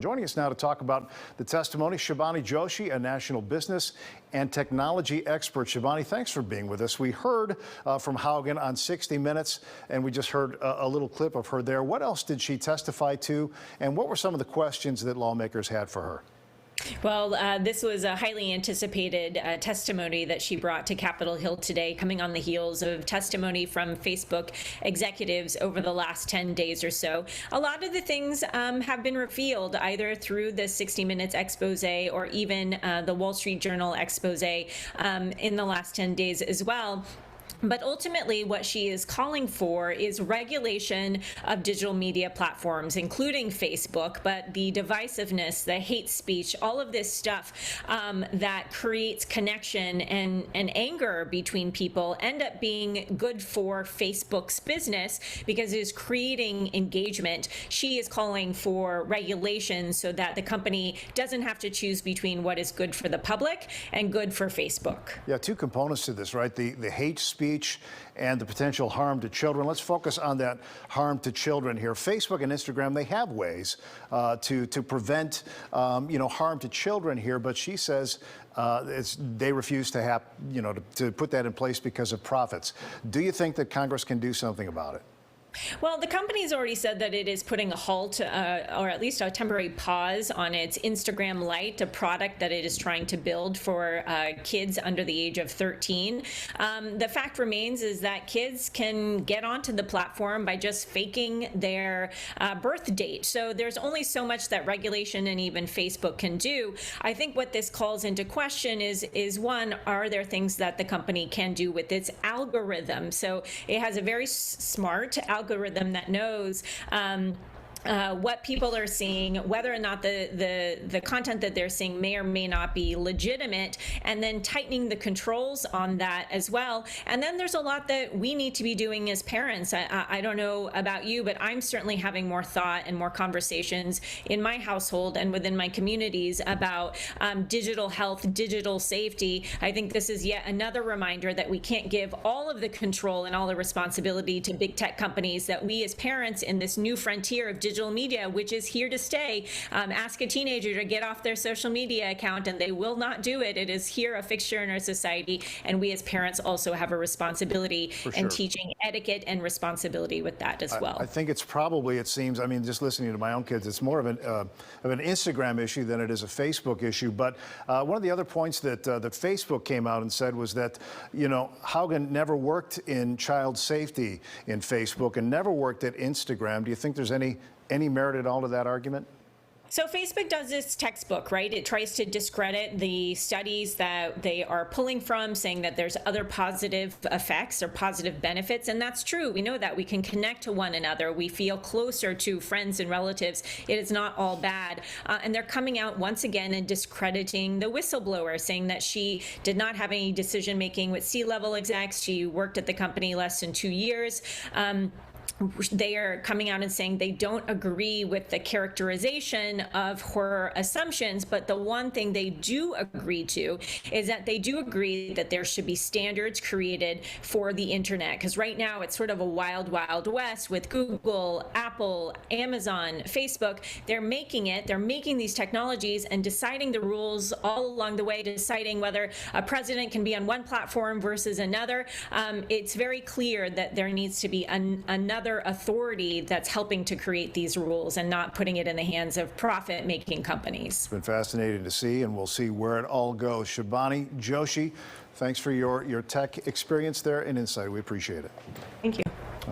Joining us now to talk about the testimony, Shibani Joshi, a national business and technology expert. Shibani, thanks for being with us. We heard from Haugen on 60 Minutes, and we just heard a little clip of her there. What else did she testify to, and what were some of the questions that lawmakers had for her? Well, this was a highly anticipated testimony that she brought to Capitol Hill today, coming on the heels of testimony from Facebook executives over the last 10 days or so. A lot of the things have been revealed either through the 60 Minutes expose or even the Wall Street Journal expose in the last 10 days as well. But ultimately, what she is calling for is regulation of digital media platforms, including Facebook, but the divisiveness, the hate speech, all of this stuff that creates connection and anger between people end up being good for Facebook's business because it is creating engagement. She is calling for regulation so that the company doesn't have to choose between what is good for the public and good for Facebook. Yeah, two components to this, right? The hate speech and the potential harm to children. Let's focus on that harm to children here. Facebook and Instagram, they have ways to prevent harm to children here, but she says they refuse to have to put that in place because of profits. Do you think that Congress can do something about it? Well, the company's already said that it is putting a halt or at least a temporary pause on its Instagram Lite, a product that it is trying to build for kids under the age of 13. The fact remains is that kids can get onto the platform by just faking their birth date. So there's only so much that regulation and even Facebook can do. I think what this calls into question is one, are there things that the company can do with its algorithm? So it has a very smart algorithm that knows what people are seeing, whether or not the content that they're seeing may or may not be legitimate, and then tightening the controls on that as well. And then there's a lot that we need to be doing as parents. I don't know about you, but I'm certainly having more thought and more conversations in my household and within my communities about digital health, digital safety. I think this is yet another reminder that we can't give all of the control and all the responsibility to big tech companies, that we as parents in this new frontier of digital media, which is here to stay. Ask a teenager to get off their social media account and they will not do it. It is here a fixture in our society, and we as parents also have a responsibility in teaching etiquette and responsibility with that as well. I think it's probably, it seems, I mean, just listening to my own kids, it's more of an Instagram issue than it is a Facebook issue. But one of the other points that Facebook came out and said was that, Haugen never worked in child safety in Facebook and never worked at Instagram. Do you think there's any merit at all to that argument? So Facebook does this textbook, right? It tries to discredit the studies that they are pulling from, saying that there's other positive effects or positive benefits. And that's true. We know that we can connect to one another. We feel closer to friends and relatives. It is not all bad. And they're coming out once again and discrediting the whistleblower, saying that she did not have any decision making with C-level execs. She worked at the company less than 2 years. They are coming out and saying they don't agree with the characterization of her assumptions, but the one thing they do agree to is that they do agree that there should be standards created for the internet, because right now it's sort of a wild, wild west with Google, Apple, Amazon, Facebook. They're making these technologies and deciding the rules all along the way, deciding whether a president can be on one platform versus another. It's very clear that there needs to be another authority that's helping to create these rules and not putting it in the hands of profit-making companies. It's been fascinating to see, and we'll see where it all goes. Shibani Joshi, thanks for your tech experience there and insight. We appreciate it. Thank you.